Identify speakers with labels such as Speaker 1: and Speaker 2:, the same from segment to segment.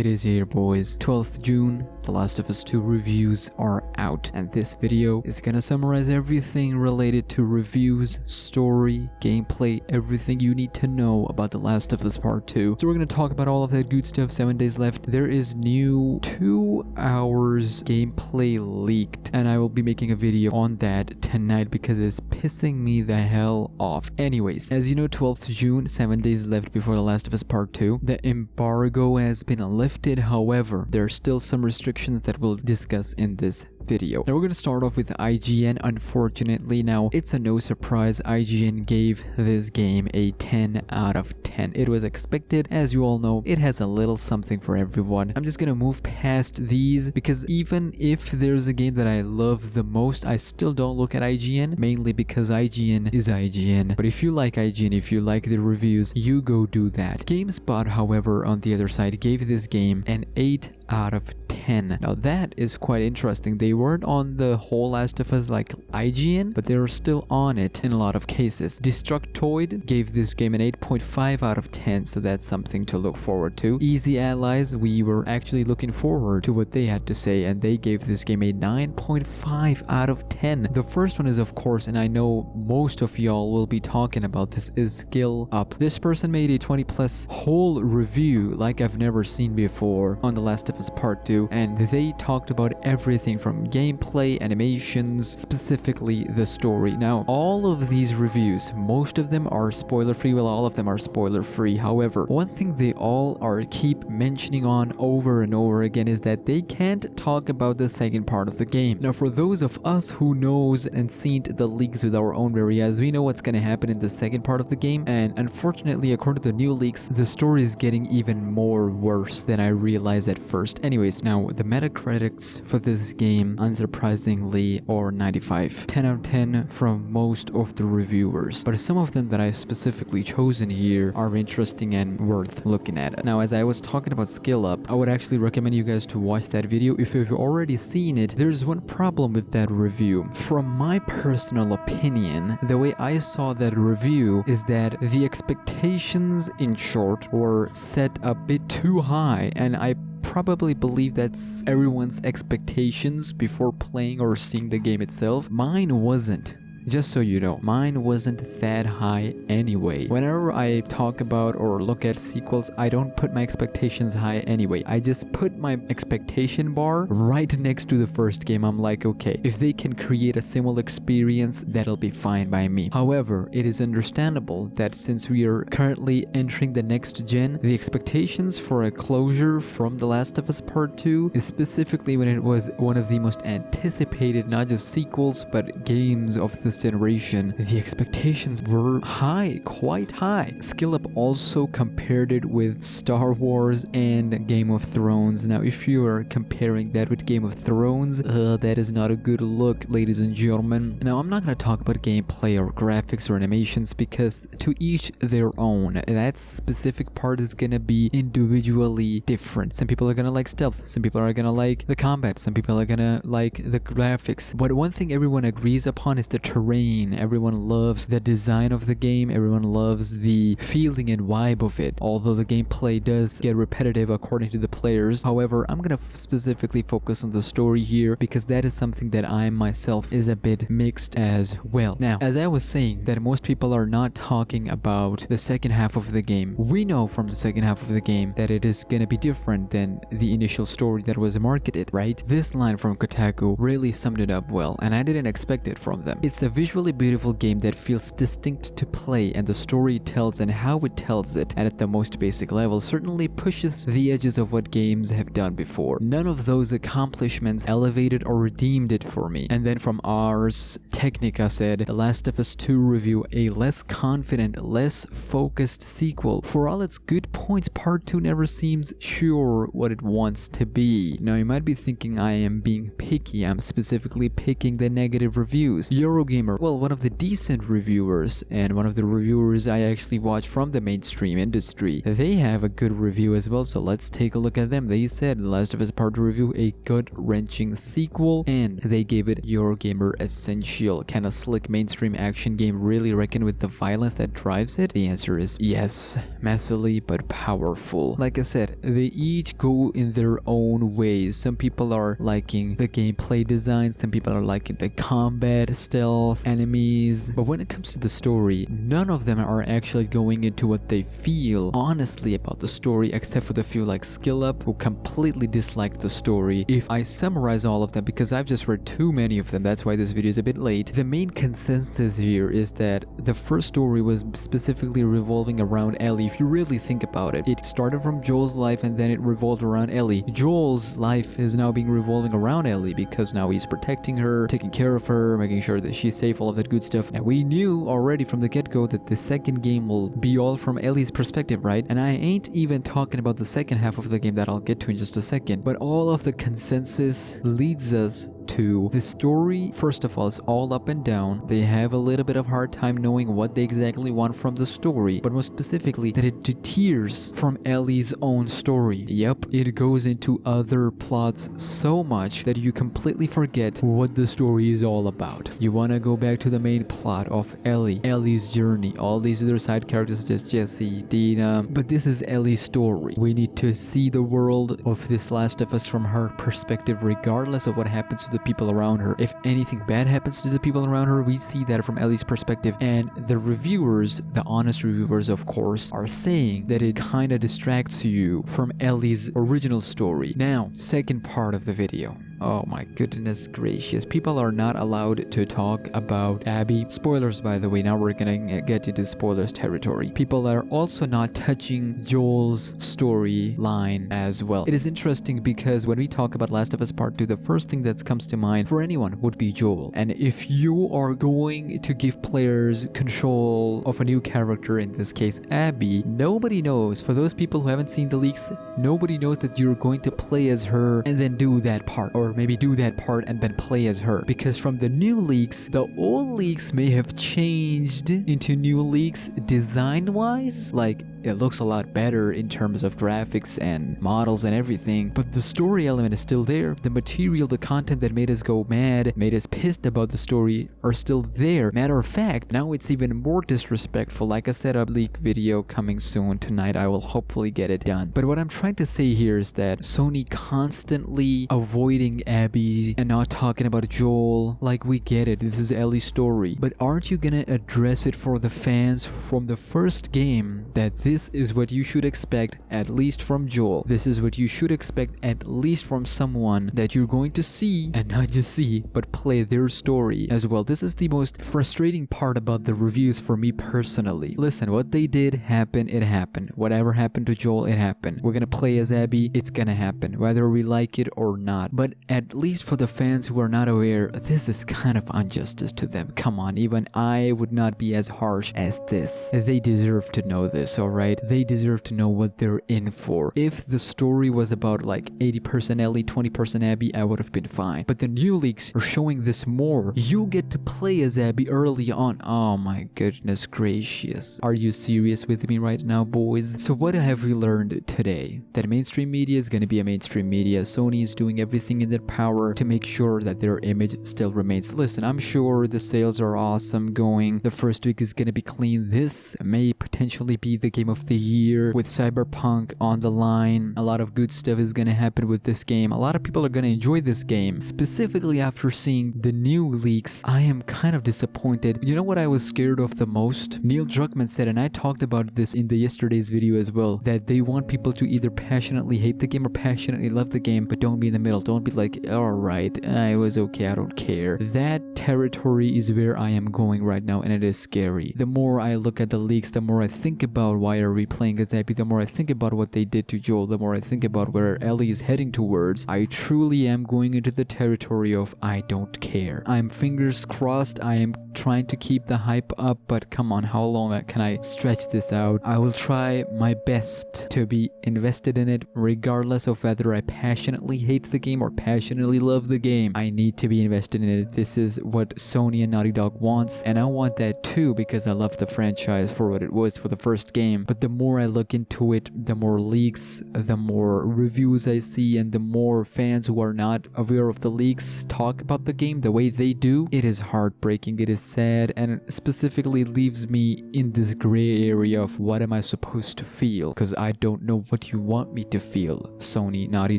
Speaker 1: It is here, boys. 12th June, The Last of Us 2 reviews are out, and this video is gonna summarize everything related to reviews, story, gameplay, everything you need to know about The Last of Us Part 2. So we're gonna talk about all of that good stuff. 7 days left. There is new 2 hours gameplay leaked, and I will be making a video on that tonight because it's pissing me the hell off. Anyways, as you know, 12th June, 7 days left before The Last of Us Part 2. The embargo has been lifted, however, there are still some restrictions that we'll discuss in this video. Now we're gonna start off with IGN. Unfortunately, now it's a no surprise, IGN gave this game a 10 out of 10. It was expected. As you all know, it has a little something for everyone. I'm just gonna move past these because even if there's a game that I love the most, I still don't look at IGN, mainly because IGN is IGN. But if you like IGN, if you like the reviews, you go do that. GameSpot, however, on the other side, gave this game an 8 out of 10. Now that is quite interesting. They weren't on the whole Last of Us like IGN, but they were still on it in a lot of cases. Destructoid gave this game an 8.5 out of 10, so that's something to look forward to. Easy Allies, we were actually looking forward to what they had to say, and they gave this game a 9.5 out of 10. The first one is, of course, and I know most of y'all will be talking about this, is Skill Up. This person made a 20+ whole review like I've never seen before on The Last of Us Part 2, and they talked about everything from gameplay, animations, specifically the story. Now, all of these reviews, most of them are spoiler-free. Well, all of them are spoiler-free. However, one thing they all keep mentioning on over and over again is that they can't talk about the second part of the game. Now, for those of us who knows and seen the leaks with our own very eyes, we know what's gonna happen in the second part of the game, and unfortunately, according to the new leaks, the story is getting even more worse than I realized at first. Anyways, now the Metacritics for this game, unsurprisingly, are 95. 10 out of 10 from most of the reviewers. But some of them that I've specifically chosen here are interesting and worth looking at. Now, as I was talking about Skill Up, I would actually recommend you guys to watch that video. If you've already seen it, there's one problem with that review. From my personal opinion, the way I saw that review is that the expectations, in short, were set a bit too high, and I probably believe that's everyone's expectations before playing or seeing the game itself. Mine wasn't. Just so you know, mine wasn't that high anyway. Whenever I talk about or look at sequels, I don't put my expectations high anyway. I just put my expectation bar right next to the first game. I'm like, okay, if they can create a similar experience, that'll be fine by me. However, it is understandable that since we are currently entering the next gen, the expectations for a closure from The Last of Us Part 2, specifically when it was one of the most anticipated, not just sequels, but games of the generation, the expectations were high, quite high. Skill Up also compared it with Star Wars and Game of Thrones. Now, if you are comparing that with Game of Thrones, that is not a good look, ladies and gentlemen. Now, I'm not going to talk about gameplay or graphics or animations because to each their own. That specific part is going to be individually different. Some people are going to like stealth, some people are going to like the combat, some people are going to like the graphics. But one thing everyone agrees upon is the terrain. Everyone loves the design of the game, everyone loves the feeling and vibe of it, although the gameplay does get repetitive according to the players. However, I'm gonna specifically focus on the story here because that is something that I myself is a bit mixed as well. Now, as I was saying, that most people are not talking about the second half of the game. We know from the second half of the game that it is gonna be different than the initial story that was marketed, right? This line from Kotaku really summed it up well, and I didn't expect it from them. It's a visually beautiful game that feels distinct to play, and the story it tells and how it tells it, and at the most basic level, certainly pushes the edges of what games have done before. None of those accomplishments elevated or redeemed it for me. And then from Ars Technica said, The Last of Us 2 review, a less confident, less focused sequel. For all its good points, Part 2 never seems sure what it wants to be. Now, you might be thinking I am being picky. I'm specifically picking the negative reviews. Eurogamer gamer, well, one of the decent reviewers, and one of the reviewers I actually watch from the mainstream industry. They have a good review as well, so let's take a look at them. They said The Last of Us Part 2 review, a gut-wrenching sequel, and they gave it Eurogamer Essential. real? Can a slick mainstream action game really reckon with the violence that drives it? The answer is yes, massively but powerful. Like I said, they each go in their own ways. Some people are liking the gameplay design, some people are liking the combat, stealth, enemies, but when it comes to the story, none of them are actually going into what they feel honestly about the story, except for the few like Skill Up who completely dislike the story. If I summarize all of them, because I've just read too many of them, that's why this video is a bit late, the main consensus here is that the first story was specifically revolving around Ellie. If you really think about it, it started from Joel's life and then it revolved around Ellie. Joel's life is now being revolving around Ellie because now he's protecting her, taking care of her, making sure that she's safe, all of that good stuff. And we knew already from the get-go that the second game will be all from Ellie's perspective, right? And I ain't even talking about the second half of the game that I'll get to in just a second, but all of the consensus leads us to the story. First of all, is all up and down. They have a little bit of hard time knowing what they exactly want from the story, but more specifically that it deters from Ellie's own story. Yep, it goes into other plots so much that you completely forget what the story is all about. You want to go back to the main plot of Ellie's journey, all these other side characters, just Jesse, Dina, but this is Ellie's story. We need to see the world of this Last of Us from her perspective, regardless of what happens to the people around her. If anything bad happens to the people around her, we see that from Ellie's perspective. And the reviewers, the honest reviewers of course, are saying that it kinda distracts you from Ellie's original story. Now, second part of the video. Oh my goodness gracious. People are not allowed to talk about Abby. Spoilers, by the way. Now we're gonna get into spoilers territory. People are also not touching Joel's storyline as well. It is interesting because when we talk about Last of Us Part 2, the first thing that comes to mind for anyone would be Joel. And if you are going to give players control of a new character, in this case Abby, nobody knows. For those people who haven't seen the leaks, nobody knows that you're going to play as her and then do that part, or maybe do that part and then play as her. Because from the new leaks, the old leaks may have changed into new leaks design-wise. Like, it looks a lot better in terms of graphics and models and everything, but the story element is still there. The material, the content that made us go mad, made us pissed about the story are still there. Matter of fact, now it's even more disrespectful. Like I said, a leak video coming soon tonight. I will hopefully get it done. But what I'm trying to say here is that Sony constantly avoiding Abby and not talking about Joel. Like, we get it, this is Ellie's story, but aren't you gonna address it for the fans from the first game that this is what you should expect, at least from Joel. This is what you should expect, at least from someone that you're going to see, and not just see, but play their story as well. This is the most frustrating part about the reviews for me personally. Listen, what they did happen, it happened. Whatever happened to Joel, it happened. We're gonna play as Abby, it's gonna happen, whether we like it or not. But at least for the fans who are not aware, this is kind of injustice to them. Come on, even I would not be as harsh as this. They deserve to know this, alright? They deserve to know what they're in for. If the story was about like 80% Ellie, 20% Abby, I would have been fine. But the new leaks are showing this more. You get to play as Abby early on. Oh my goodness gracious. Are you serious with me right now, boys? So what have we learned today? That mainstream media is gonna be a mainstream media. Sony is doing everything in their power to make sure that their image still remains. Listen, I'm sure the sales are awesome going. The first week is gonna be clean. This may potentially be the game of the year with Cyberpunk on the line. A lot of good stuff is gonna happen with this game. A lot of people are gonna enjoy this game. Specifically after seeing the new leaks, I am kind of disappointed. You know what I was scared of the most? Neil Druckmann said, and I talked about this in the yesterday's video as well, that they want people to either passionately hate the game or passionately love the game, but don't be in the middle. Don't be like, alright, it was okay, I don't care. That territory is where I am going right now, and it is scary. The more I look at the leaks, the more I think about why are we playing as Abby, the more I think about what they did to Joel, the more I think about where Ellie is heading towards. I truly am going into the territory of I don't care. I'm fingers crossed, I am trying to keep the hype up, but come on, how long can I stretch this out? I will try my best to be invested in it, regardless of whether I passionately hate the game or passionately love the game. I need to be invested in it. This is what Sony and Naughty Dog wants, and I want that too because I love the franchise for what it was for the first game. But the more I look into it, the more leaks, the more reviews I see, and the more fans who are not aware of the leaks talk about the game the way they do, it is heartbreaking, it is sad, and it specifically leaves me in this gray area of what am I supposed to feel, because I don't know what you want me to feel. Sony, Naughty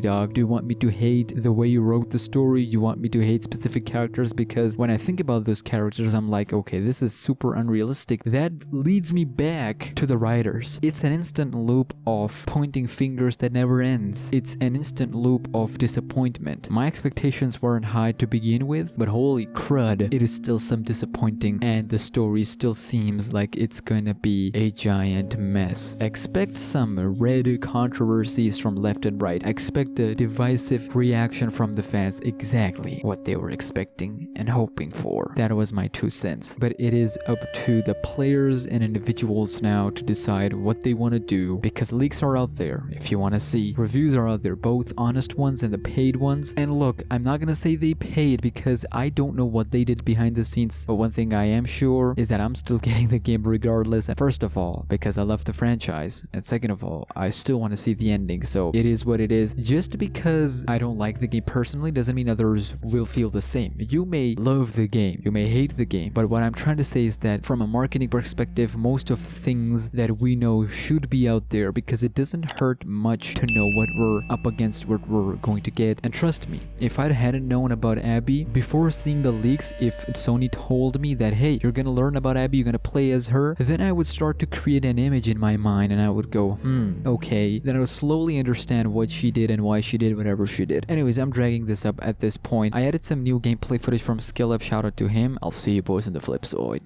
Speaker 1: Dog, do you want me to hate the way you wrote the story? You want me to hate specific characters? Because when I think about those characters, I'm like, okay, this is super unrealistic. That leads me back to the writers. It's an instant loop of pointing fingers that never ends. It's an instant loop of disappointment. My expectations weren't high to begin with, but holy crud, it is still some disappointing, and the story still seems like it's gonna be a giant mess. Expect some red controversies from left and right. Expect a divisive reaction from the fans. Exactly what they were expecting and hoping for. That was my 2 cents. But it is up to the players and individuals now to decide what they want to do, because leaks are out there if you want to see. Reviews are out there, both honest ones and the paid ones. And look, I'm not gonna say they paid because I don't know what they did behind the scenes, but one thing I am sure is that I'm still getting the game regardless. And first of all, because I love the franchise, and second of all, I still want to see the ending, so it is what it is. Just because I don't like the game personally doesn't mean others will feel the same. You may love the game, you may hate the game, but what I'm trying to say is that from a marketing perspective, most of things that we know should be out there, because it doesn't hurt much to know what we're up against, what we're going to get. And trust me, if I hadn't known about Abby before seeing the leaks, if Sony told me that, hey, you're gonna learn about Abby, you're gonna play as her, then I would start to create an image in my mind, and I would go, okay. Then I would slowly understand what she did and why she did whatever she did. Anyways, I'm dragging this up at this point. I added some new gameplay footage from Skill Up, shout out to him. I'll see you boys on the flip side.